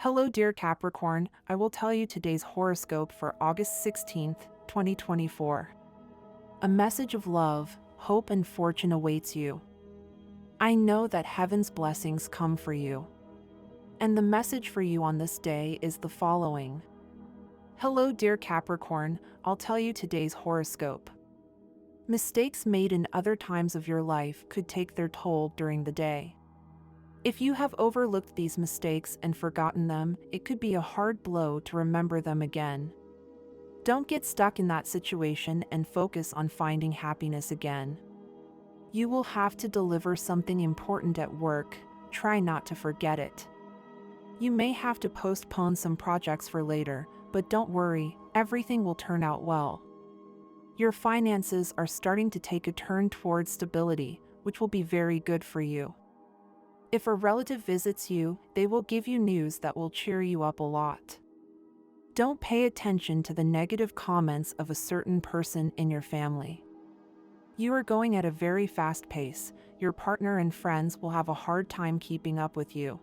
Hello, dear Capricorn. I will tell you today's horoscope for August 16th, 2024. A message of love, hope, and fortune awaits you. I know that heaven's blessings come for you. And the message for you on this day is the following. Hello, dear Capricorn. I'll tell you today's horoscope. Mistakes made in other times of your life could take their toll during the day. If you have overlooked these mistakes and forgotten them, it could be a hard blow to remember them again. Don't get stuck in that situation and focus on finding happiness again. You will have to deliver something important at work. Try not to forget it. You may have to postpone some projects for later, but don't worry, everything will turn out well. Your finances are starting to take a turn towards stability, which will be very good for you. If a relative visits you, they will give you news that will cheer you up a lot. Don't pay attention to the negative comments of a certain person in your family. You are going at a very fast pace. Your partner and friends will have a hard time keeping up with you.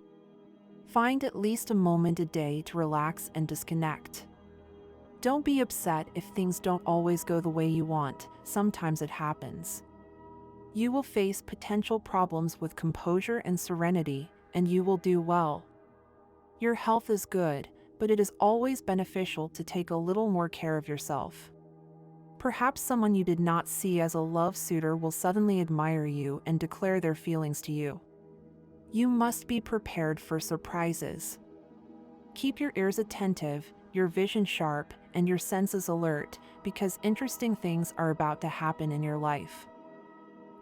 Find at least a moment a day to relax and disconnect. Don't be upset if things don't always go the way you want. Sometimes it happens. You will face potential problems with composure and serenity, and you will do well. Your health is good, but it is always beneficial to take a little more care of yourself. Perhaps someone you did not see as a love suitor will suddenly admire you and declare their feelings to you. You must be prepared for surprises. Keep your ears attentive, your vision sharp, and your senses alert, because interesting things are about to happen in your life.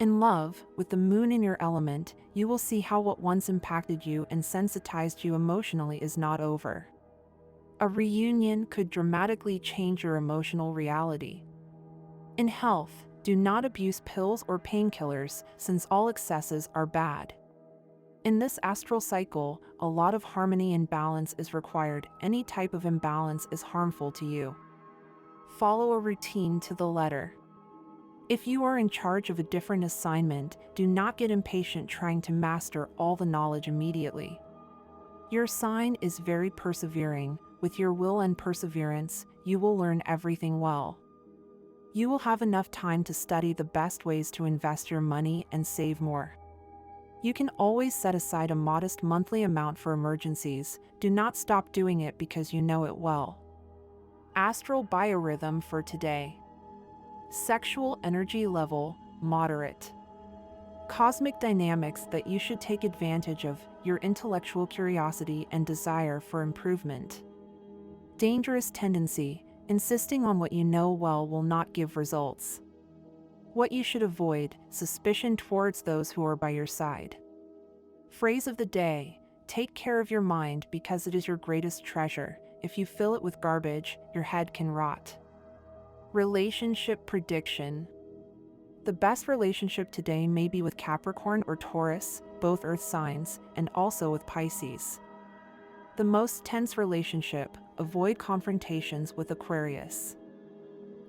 In love, with the moon in your element, you will see how what once impacted you and sensitized you emotionally is not over. A reunion could dramatically change your emotional reality. In health, do not abuse pills or painkillers, since all excesses are bad. In this astral cycle, a lot of harmony and balance is required. Any type of imbalance is harmful to you. Follow a routine to the letter. If you are in charge of a different assignment, do not get impatient trying to master all the knowledge immediately. Your sign is very persevering. With your will and perseverance, you will learn everything well. You will have enough time to study the best ways to invest your money and save more. You can always set aside a modest monthly amount for emergencies. Do not stop doing it because you know it well. Astral biorhythm for today. Sexual energy level, moderate. Cosmic dynamics that you should take advantage of, your intellectual curiosity and desire for improvement. Dangerous tendency, insisting on what you know well will not give results. What you should avoid, suspicion towards those who are by your side. Phrase of the day, take care of your mind because it is your greatest treasure. If you fill it with garbage, your head can rot. Relationship prediction. The best relationship today may be with Capricorn or Taurus, both earth signs, and also with Pisces. The most tense relationship, avoid confrontations with Aquarius.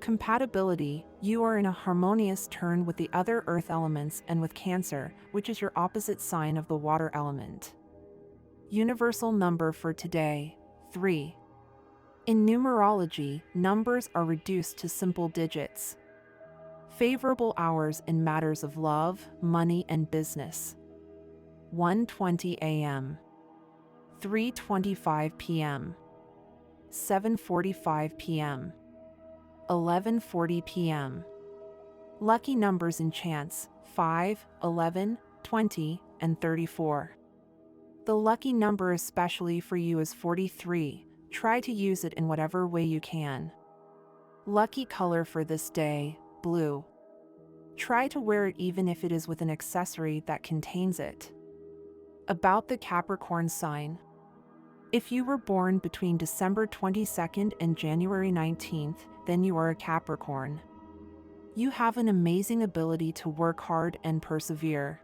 Compatibility, you are in a harmonious turn with the other earth elements and with Cancer, which is your opposite sign of the water element. Universal number for today, 3. In numerology, numbers are reduced to simple digits. Favorable hours in matters of love, money, and business. 1:20 a.m. 3:25 p.m. 7:45 p.m. 11:40 p.m. Lucky numbers in chance, 5, 11, 20, and 34. The lucky number especially for you is 43. Try to use it in whatever way you can. Lucky color for this day, blue. Try to wear it even if it is with an accessory that contains it. About the Capricorn sign. If you were born between December 22nd and January 19th, then you are a Capricorn. You have an amazing ability to work hard and persevere.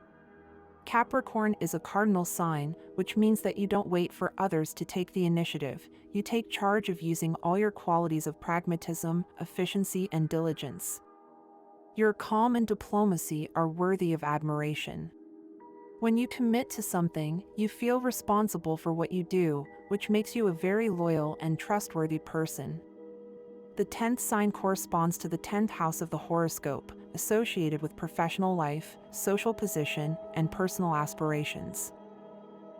Capricorn is a cardinal sign, which means that you don't wait for others to take the initiative. You take charge of using all your qualities of pragmatism, efficiency, and diligence. Your calm and diplomacy are worthy of admiration. When you commit to something, you feel responsible for what you do, which makes you a very loyal and trustworthy person. The 10th sign corresponds to the 10th house of the horoscope, associated with professional life, social position, and personal aspirations.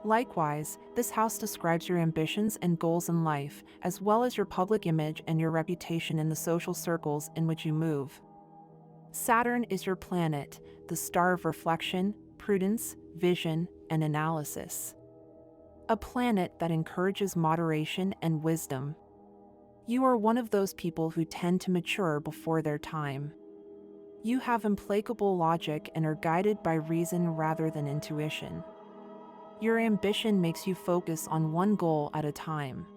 Likewise, this house describes your ambitions and goals in life, as well as your public image and your reputation in the social circles in which you move. Saturn is your planet, the star of reflection, prudence, vision, and analysis. A planet that encourages moderation and wisdom. You are one of those people who tend to mature before their time. You have implacable logic and are guided by reason rather than intuition. Your ambition makes you focus on one goal at a time.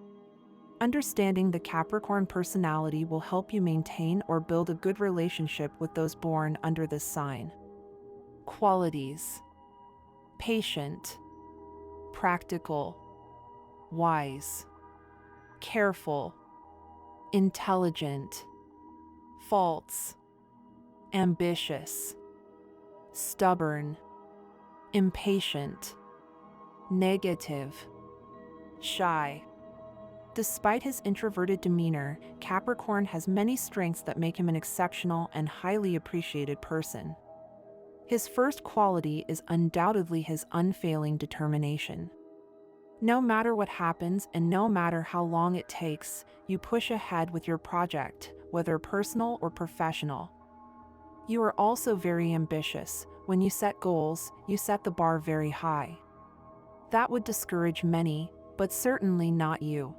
Understanding the Capricorn personality will help you maintain or build a good relationship with those born under this sign. Qualities: patient, practical, wise, careful, intelligent. Faults: ambitious, stubborn, impatient, negative, shy. Despite his introverted demeanor, Capricorn has many strengths that make him an exceptional and highly appreciated person. His first quality is undoubtedly his unfailing determination. No matter what happens and no matter how long it takes, you push ahead with your project, whether personal or professional. You are also very ambitious. When you set goals, you set the bar very high. That would discourage many, but certainly not you.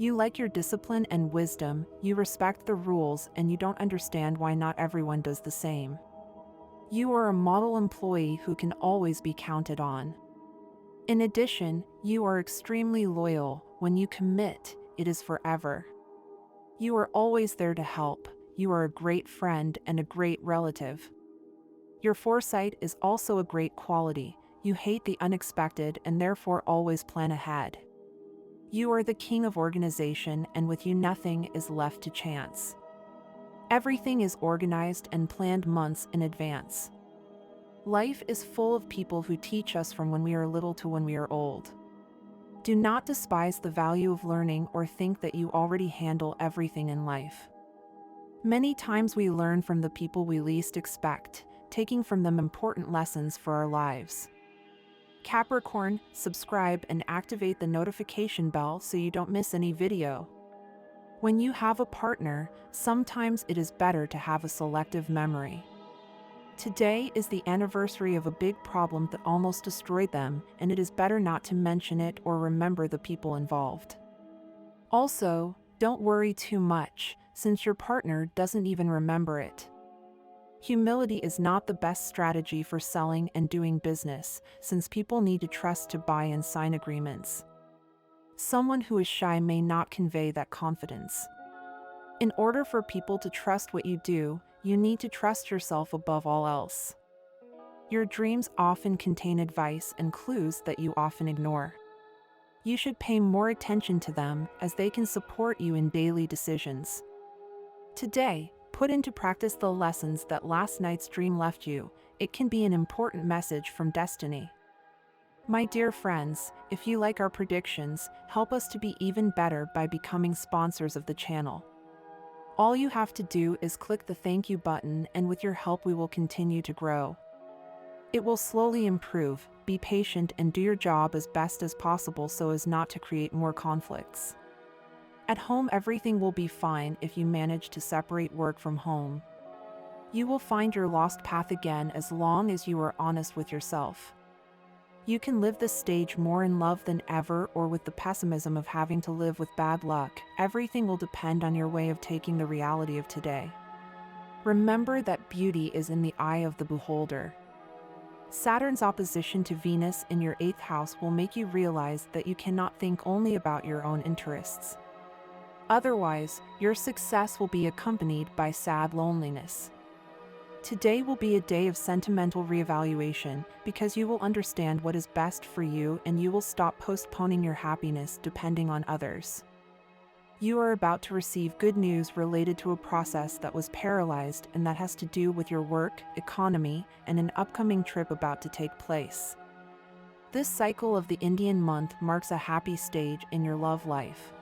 You like your discipline and wisdom, you respect the rules, and you don't understand why not everyone does the same. You are a model employee who can always be counted on. In addition, you are extremely loyal. When you commit, it is forever. You are always there to help. You are a great friend and a great relative. Your foresight is also a great quality. You hate the unexpected and therefore always plan ahead. You are the king of organization, and with you nothing is left to chance. Everything is organized and planned months in advance. Life is full of people who teach us from when we are little to when we are old. Do not despise the value of learning or think that you already handle everything in life. Many times we learn from the people we least expect, taking from them important lessons for our lives. Capricorn, subscribe and activate the notification bell so you don't miss any video. When you have a partner, sometimes it is better to have a selective memory. Today is the anniversary of a big problem that almost destroyed them, and it is better not to mention it or remember the people involved. Also, don't worry too much, since your partner doesn't even remember it. Humility is not the best strategy for selling and doing business, since people need to trust to buy and sign agreements. Someone who is shy may not convey that confidence. In order for people to trust what you do, you need to trust yourself above all else. Your dreams often contain advice and clues that you often ignore. You should pay more attention to them, as they can support you in daily decisions. Today, put into practice the lessons that last night's dream left you. It can be an important message from destiny. My dear friends, if you like our predictions, help us to be even better by becoming sponsors of the channel. All you have to do is click the thank you button, and with your help we will continue to grow. It will slowly improve. Be patient and do your job as best as possible so as not to create more conflicts. At home, everything will be fine if you manage to separate work from home. You will find your lost path again as long as you are honest with yourself. You can live this stage more in love than ever or with the pessimism of having to live with bad luck. Everything will depend on your way of taking the reality of today. Remember that beauty is in the eye of the beholder. Saturn's opposition to Venus in your 8th house will make you realize that you cannot think only about your own interests. Otherwise, your success will be accompanied by sad loneliness. Today will be a day of sentimental reevaluation, because you will understand what is best for you and you will stop postponing your happiness depending on others. You are about to receive good news related to a process that was paralyzed, and that has to do with your work, economy, and an upcoming trip about to take place. This cycle of the Indian month marks a happy stage in your love life.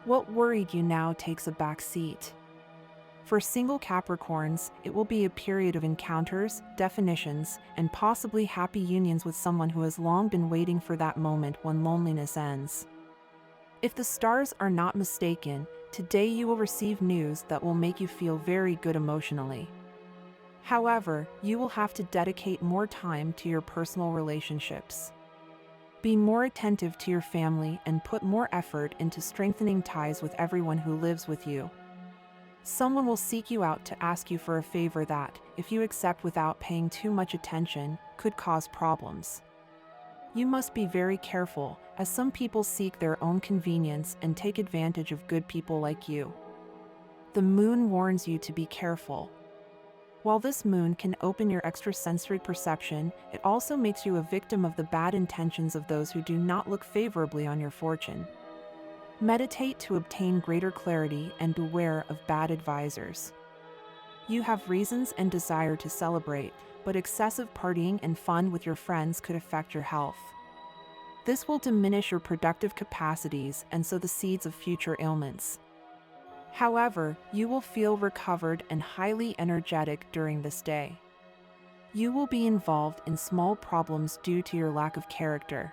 What worried you now takes a back seat. For single Capricorns, it will be a period of encounters, definitions, and possibly happy unions with someone who has long been waiting for that moment when loneliness ends. If the stars are not mistaken, today you will receive news that will make you feel very good emotionally. However, you will have to dedicate more time to your personal relationships. Be more attentive to your family and put more effort into strengthening ties with everyone who lives with you. Someone will seek you out to ask you for a favor that, if you accept without paying too much attention, could cause problems. You must be very careful, as some people seek their own convenience and take advantage of good people like you. The moon warns you to be careful. While this moon can open your extrasensory perception, it also makes you a victim of the bad intentions of those who do not look favorably on your fortune. Meditate to obtain greater clarity and beware of bad advisors. You have reasons and desire to celebrate, but excessive partying and fun with your friends could affect your health. This will diminish your productive capacities and sow the seeds of future ailments. However, you will feel recovered and highly energetic during this day. You will be involved in small problems due to your lack of character.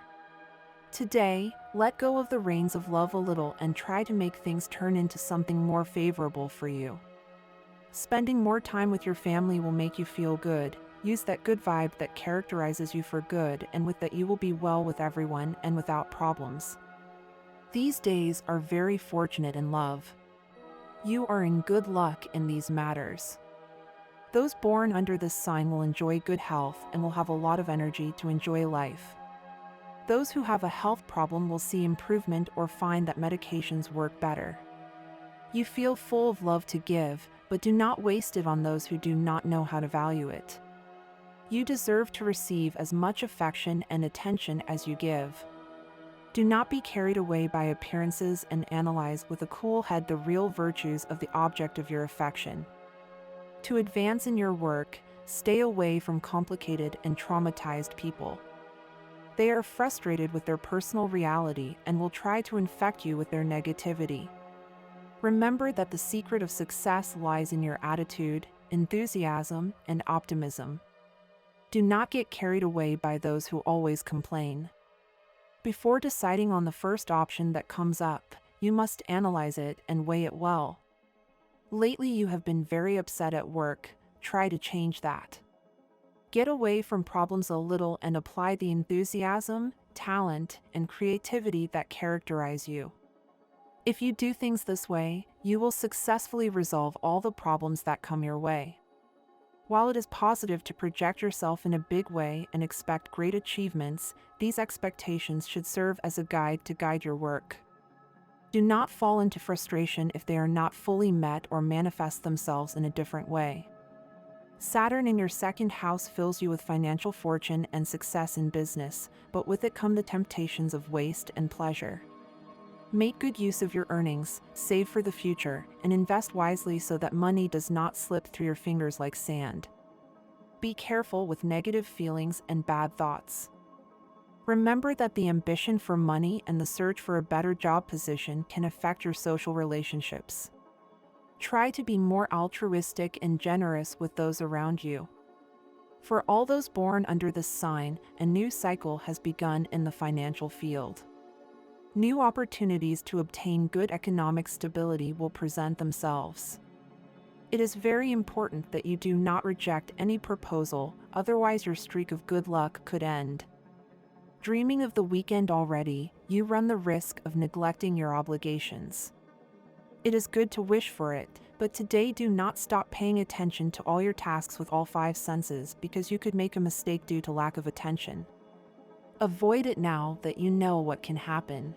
Today, let go of the reins of love a little and try to make things turn into something more favorable for you. Spending more time with your family will make you feel good. Use that good vibe that characterizes you for good, and with that you will be well with everyone and without problems. These days are very fortunate in love. You are in good luck in these matters. Those born under this sign will enjoy good health and will have a lot of energy to enjoy life. Those who have a health problem will see improvement or find that medications work better. You feel full of love to give, but do not waste it on those who do not know how to value it. You deserve to receive as much affection and attention as you give. Do not be carried away by appearances and analyze with a cool head the real virtues of the object of your affection. To advance in your work, stay away from complicated and traumatized people. They are frustrated with their personal reality and will try to infect you with their negativity. Remember that the secret of success lies in your attitude, enthusiasm, and optimism. Do not get carried away by those who always complain. Before deciding on the first option that comes up, you must analyze it and weigh it well. Lately you have been very upset at work. Try to change that. Get away from problems a little and apply the enthusiasm, talent, and creativity that characterize you. If you do things this way, you will successfully resolve all the problems that come your way. While it is positive to project yourself in a big way and expect great achievements, these expectations should serve as a guide to guide your work. Do not fall into frustration if they are not fully met or manifest themselves in a different way. Saturn in your second house fills you with financial fortune and success in business, but with it come the temptations of waste and pleasure. Make good use of your earnings, save for the future, and invest wisely so that money does not slip through your fingers like sand. Be careful with negative feelings and bad thoughts. Remember that the ambition for money and the search for a better job position can affect your social relationships. Try to be more altruistic and generous with those around you. For all those born under this sign, a new cycle has begun in the financial field. New opportunities to obtain good economic stability will present themselves. It is very important that you do not reject any proposal, otherwise your streak of good luck could end. Dreaming of the weekend already, you run the risk of neglecting your obligations. It is good to wish for it, but today do not stop paying attention to all your tasks with all 5 senses because you could make a mistake due to lack of attention. Avoid it now that you know what can happen.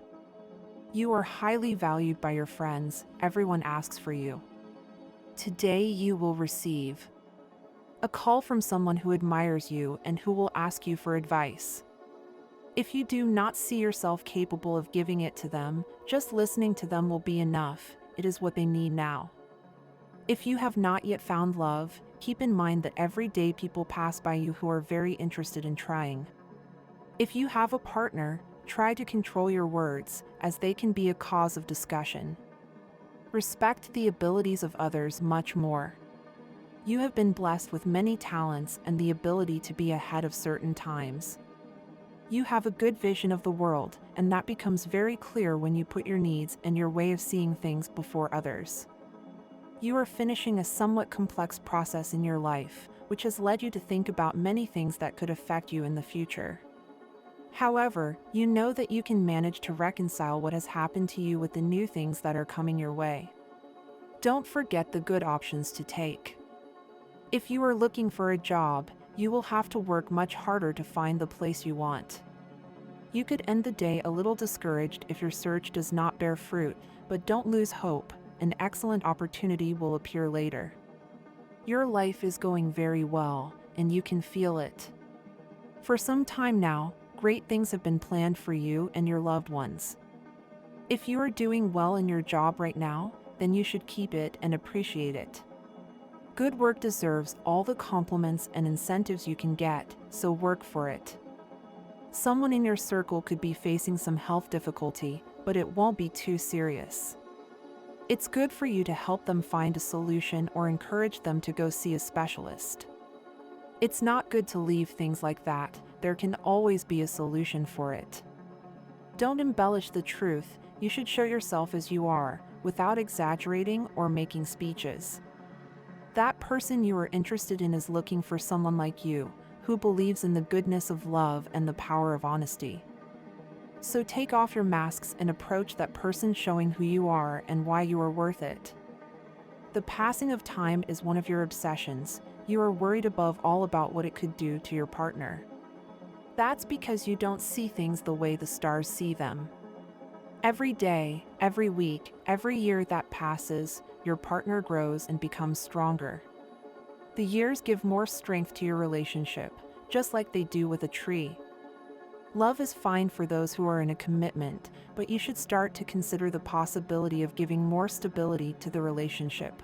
You are highly valued by your friends, everyone asks for you. Today you will receive a call from someone who admires you and who will ask you for advice. If you do not see yourself capable of giving it to them, just listening to them will be enough. It is what they need now. If you have not yet found love, keep in mind that every day people pass by you who are very interested in trying. If you have a partner, try to control your words, as they can be a cause of discussion. Respect the abilities of others much more. You have been blessed with many talents and the ability to be ahead of certain times. You have a good vision of the world, and that becomes very clear when you put your needs and your way of seeing things before others. You are finishing a somewhat complex process in your life, which has led you to think about many things that could affect you in the future. However, you know that you can manage to reconcile what has happened to you with the new things that are coming your way. Don't forget the good options to take. If you are looking for a job, you will have to work much harder to find the place you want. You could end the day a little discouraged if your search does not bear fruit, but don't lose hope. An excellent opportunity will appear later. Your life is going very well, and you can feel it. For some time now, great things have been planned for you and your loved ones. If you are doing well in your job right now, then you should keep it and appreciate it. Good work deserves all the compliments and incentives you can get, so work for it. Someone in your circle could be facing some health difficulty, but it won't be too serious. It's good for you to help them find a solution or encourage them to go see a specialist. It's not good to leave things like that. There can always be a solution for it. Don't embellish the truth. You should show yourself as you are, without exaggerating or making speeches. That person you are interested in is looking for someone like you, who believes in the goodness of love and the power of honesty. So take off your masks and approach that person showing who you are and why you are worth it. The passing of time is one of your obsessions. You are worried above all about what it could do to your partner. That's because you don't see things the way the stars see them. Every day, every week, every year that passes, your partner grows and becomes stronger. The years give more strength to your relationship, just like they do with a tree. Love is fine for those who are in a commitment, but you should start to consider the possibility of giving more stability to the relationship.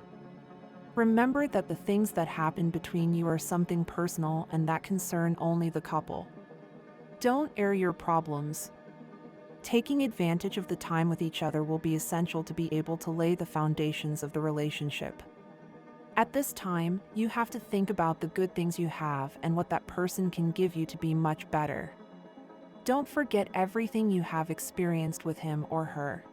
Remember that the things that happen between you are something personal and that concern only the couple. Don't air your problems. Taking advantage of the time with each other will be essential to be able to lay the foundations of the relationship. At this time, you have to think about the good things you have and what that person can give you to be much better. Don't forget everything you have experienced with him or her.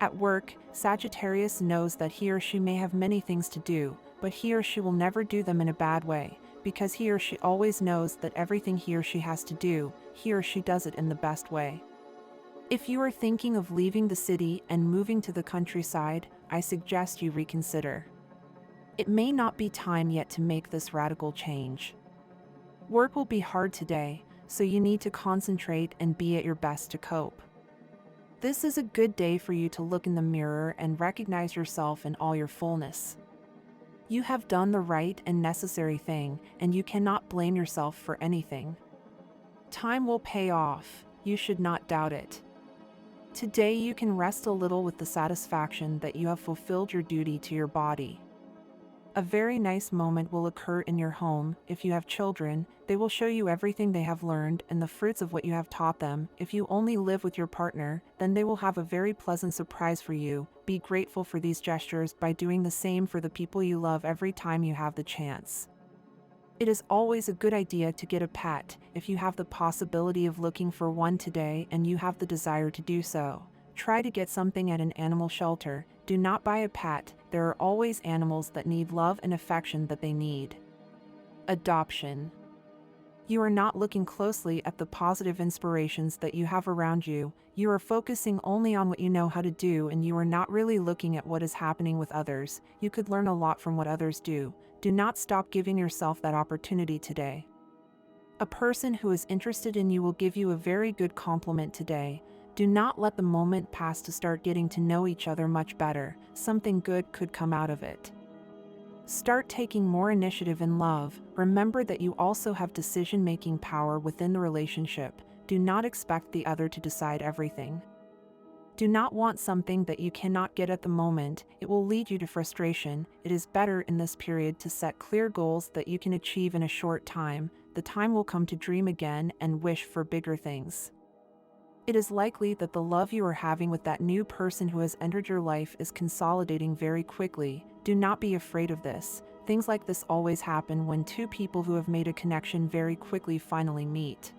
At work, Sagittarius knows that he or she may have many things to do, but he or she will never do them in a bad way, because he or she always knows that everything he or she has to do, he or she does it in the best way. If you are thinking of leaving the city and moving to the countryside, I suggest you reconsider. It may not be time yet to make this radical change. Work will be hard today, so you need to concentrate and be at your best to cope. This is a good day for you to look in the mirror and recognize yourself in all your fullness. You have done the right and necessary thing, and you cannot blame yourself for anything. Time will pay off, you should not doubt it. Today you can rest a little with the satisfaction that you have fulfilled your duty to your body. A very nice moment will occur in your home. If you have children, they will show you everything they have learned and the fruits of what you have taught them. If you only live with your partner, then they will have a very pleasant surprise for you. Be grateful for these gestures by doing the same for the people you love every time you have the chance. It is always a good idea to get a pet if you have the possibility of looking for one today and you have the desire to do so. Try to get something at an animal shelter. Do not buy a pet. There are always animals that need love and affection that they need. Adoption. You are not looking closely at the positive inspirations that you have around you. You are focusing only on what you know how to do, and you are not really looking at what is happening with others. You could learn a lot from what others do. Do not stop giving yourself that opportunity today. A person who is interested in you will give you a very good compliment today. Do not let the moment pass to start getting to know each other much better. Something good could come out of it. Start taking more initiative in love. Remember that you also have decision-making power within the relationship. Do not expect the other to decide everything. Do not want something that you cannot get at the moment. It will lead you to frustration. It is better in this period to set clear goals that you can achieve in a short time. the time will come to dream again and wish for bigger things. It is likely that the love you are having with that new person who has entered your life is consolidating very quickly. Do not be afraid of this. Things like this always happen when two people who have made a connection very quickly finally meet.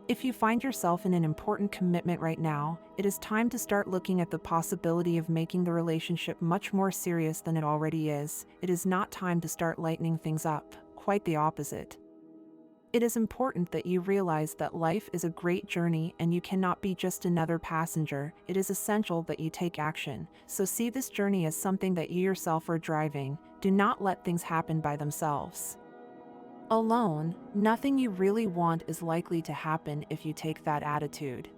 If you find yourself in an important commitment right now, it is time to start looking at the possibility of making the relationship much more serious than it already is. It is not time to start lightening things up, quite the opposite. It is important that you realize that life is a great journey and you cannot be just another passenger. It is essential that you take action. So see this journey as something that you yourself are driving. Do not let things happen by themselves. Alone, nothing you really want is likely to happen if you take that attitude.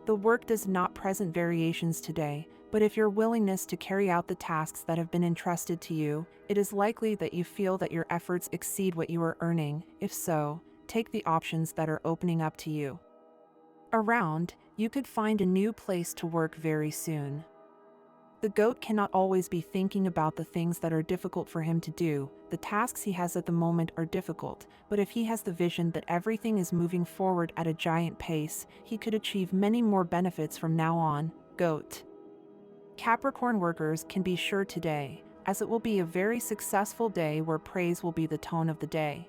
The work does not present variations today, but if your willingness to carry out the tasks that have been entrusted to you, it is likely that you feel that your efforts exceed what you are earning. If so, take the options that are opening up to you. Around, you could find a new place to work very soon. The goat cannot always be thinking about the things that are difficult for him to do. The tasks he has at the moment are difficult, but if he has the vision that everything is moving forward at a giant pace, he could achieve many more benefits from now on. Goat. Capricorn workers can be sure today, as it will be a very successful day where praise will be the tone of the day.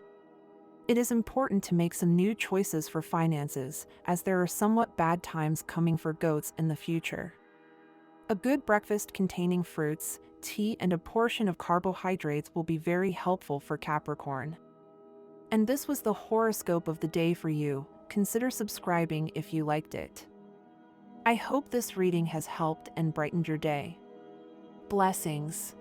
It is important to make some new choices for finances, as there are somewhat bad times coming for goats in the future. A good breakfast containing fruits, tea, and a portion of carbohydrates will be very helpful for Capricorn. And this was the horoscope of the day for you. Consider subscribing if you liked it. I hope this reading has helped and brightened your day. Blessings.